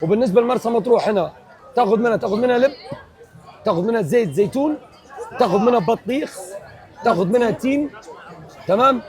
وبالنسبه لمرسى مطروح هنا تاخذ منها لب، تاخذ منها زيت زيتون، تاخذ منها بطيخ، تاخذ منها تين. تمام.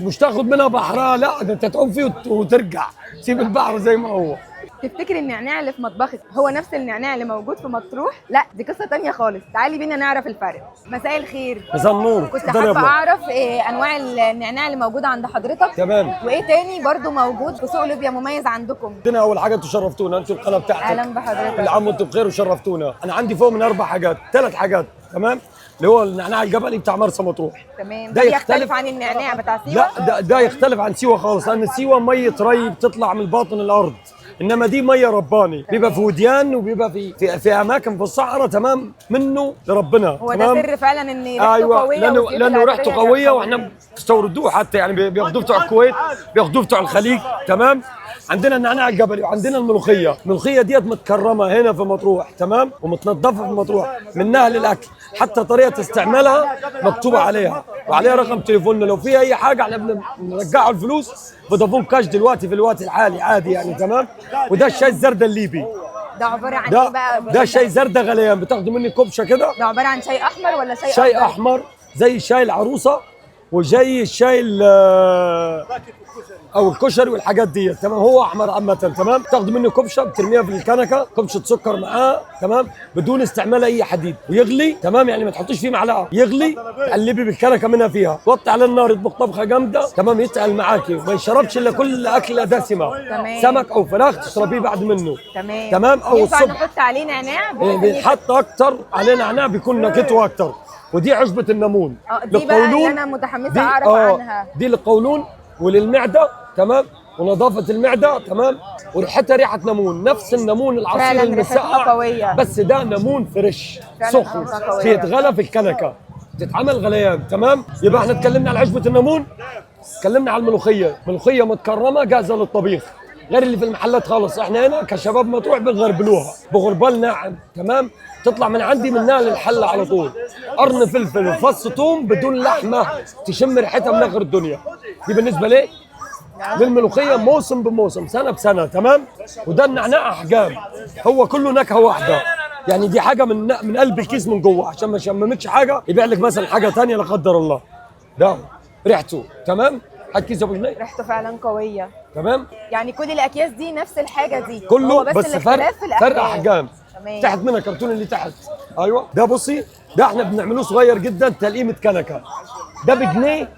مش تاخذ منها بحرها، لا ده انت تعوم فيه وترجع تسيب البحر زي ما هو. تفتكر النعناع اللي في مطبخك هو نفس النعناع اللي موجود في مطروح؟ لا دي قصه تانية خالص، تعالي بينا نعرف الفرق. مساء الخير. مساء النور. كنت حابه اعرف انواع النعناع اللي موجوده عند حضرتك. تمام. وايه تاني برضو موجود في سوق ليبيا مميز عندكم؟ عندنا اول حاجه انتوا شرفتونا، انتوا القناه بتاعتك. اهلا بحضرتك. كل عام وانتم بخير وشرفتونا. انا عندي فوق من 4 حاجات، 3 حاجات. تمام. اللي هو النعناع الجبلي بتاع مرسى مطروح. تمام. ده يختلف عن النعناع بتاع سيوه؟ لا ده يختلف عن سيوه خالص، لان سيوه ميه ري بتطلع من باطن الارض، انما دي ميه رباني. بيبقى في وديان وبيبقى في اماكن في الصحراء. تمام. منه لربنا. هو تمام؟ ده سر فعلا ان ريحته ايوه قويه. لانه ريحته قويه، واحنا بنستوردوه حتى، يعني بياخدوه بتوع الكويت، بياخدوه بتوع الخليج. تمام. عندنا النعناع الجبلي وعندنا الملوخيه. الملوخيه ديت متكرمه هنا في مطروح. تمام. ومتنظفه في مطروح منها للاكل، حتى طريقه استعمالها مكتوبه عليها وعليها رقم تليفوننا. لو في اي حاجه احنا بنرجعوا الفلوس فودافون كاش دلوقتي في الوقت الحالي عادي يعني. تمام. وده الشاي الزردة الليبي. ده عباره عن ايه بقى؟ ده شاي زردة غليان، بتاخدوا مني كبشه كده. ده عباره عن شاي احمر ولا شاي احمر زي شاي العروسه وزي الشاي او الكشري والحاجات دي. تمام. هو احمر عامه. تمام. تاخد منه كبشه بترميها في الكنكه، كبشه سكر معاه. تمام. بدون استعمال اي حديد، ويغلي. تمام. يعني ما تحطيش فيه معلقه، يغلي تقلبي بالكنكه منها فيها، توطي على النار، يطبخ طبخه جامده. تمام. يتقل معاكي، ما يشربش الا كل اكله دسمه. تمام. سمك او فراخ تشربيه بعد منه. تمام. تمام. او ينفع الصبح نحط عليه نعناع؟ بيتحط اكتر عليه نعناع، بيكون نكهته اكتر. ودي عشبه النمون. دي بقى اللي انا متحمسه اعرف عنها. دي للقولون وللمعده. تمام. ونظافه المعده. تمام. وريحتها ريحه نمون، نفس النمون العصير المسقع، بس ده نمون فريش سخن بيتغلى في الكنكه، تتعمل غليان. تمام. يبقى احنا اتكلمنا على عشبه النمون، اتكلمنا على الملوخيه. ملوخيه متكرمه جاهزه للطبيخ، غير اللي في المحلات خالص. احنا هنا كشباب مطروح بنغربلوها بغربال ناعم. تمام. تطلع من عندي منها للحله على طول، قرن فلفل وفص ثوم بدون لحمه، تشم ريحتها من اخر الدنيا. دي بالنسبه ليه؟ للملوخيه موسم بموسم، سنه بسنه. تمام. وده النعناع احجام، هو كله نكهه واحده. يعني دي حاجه من قلب الكيس من جوه، عشان ما شممتش حاجه يبيع لك مثلا حاجه ثانيه لا قدر الله. ده ريحته. تمام. هات كيس ابو جنيه. ريحته فعلا قويه. تمام. يعني كل الاكياس دي نفس الحاجه دي، كله بس الاختلاف في فرق احجام. تمام. تحت منها كرتون اللي تحت. ايوه. ده بصي، ده احنا بنعملوه صغير جدا، تلقيمه كنكه. ده بجنيه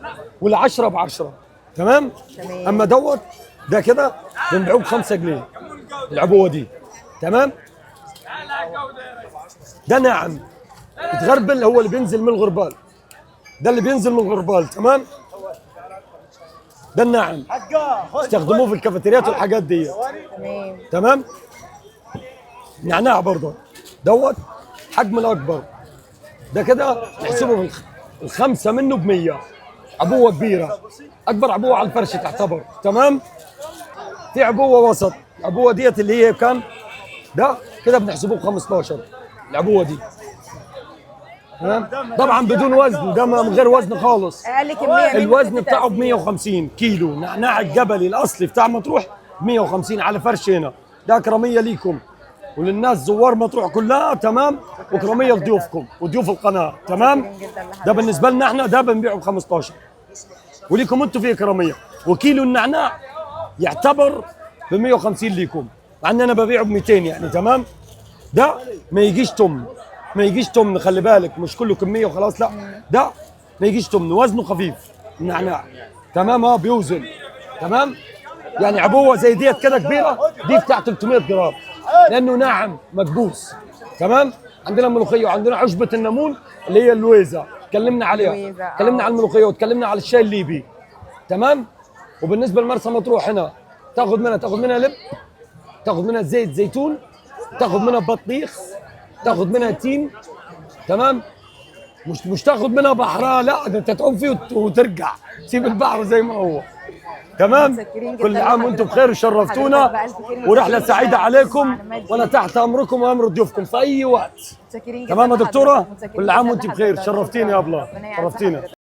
وال10 ب10. تمام. اما دوت ده كده بنبيعوه ب5 جنيه العبوه دي. تمام. ده ناعم يتغربل، هو اللي بينزل من الغربال، ده اللي بينزل من الغربال. تمام. ده الناعم استخدموه في الكافيتريات والحاجات دي. تمام. تمام. نعناع برضه دوت حجم الاكبر، ده كده نحسبه الخمسه منه ب100. عبوه كبيره، اكبر عبوه على الفرش تعتبر. تمام. في عبوه وسط، العبوه ديت اللي هي كام؟ ده كده بنحسبوه ب15 العبوه دي. تمام. طبعا بدون وزن، ده من غير وزن خالص. اقل كميه الوزن بتاعه ب150 كيلو. نعناع الجبلي الاصلي بتاع مطروح ب150 على فرش هنا. ده كرميه ليكم وللناس زوار مطروح كلها. تمام. وكرميه لضيوفكم وضيوف القناه. تمام. ده بالنسبه لنا احنا ده بنبيعه ب15، وليكم انتم فيه كرميه. وكيلو النعناع يعتبر ب150 ليكم، مع ان انا ببيعه ب200 يعني. تمام. ده ما يجيش تمن، خلي بالك، مش كله كميه وخلاص، لا ده ما يجيش تمن، وزنه خفيف النعناع. تمام. بيوزن. تمام. يعني عبوه زي ديت كده كبيره، دي بتاع 300 جرام لانه ناعم مكبوس. تمام. عندنا الملوخيه وعندنا عشبه النمون اللي هي اللويزه، اتكلمنا عليها. اتكلمنا على الملوخيه واتكلمنا على الشاي الليبي. تمام. وبالنسبه لمرسى مطروح هنا تاخذ منها لب، تاخذ منها زيت زيتون، تاخذ منها بطيخ، تاخذ منها تين. تمام. مش تاخذ منها بحرها، لا ده انت تعوم فيه وترجع تسيب البحر زي ما هو. تمام. كل عام وانتم بخير وشرفتونا، ورحله سعيده عليكم، وانا تحت امركم وامر ضيوفكم في اي وقت. تمام يا دكتوره. كل عام وانتم بخير، شرفتينا يا ابله، شرفتينا.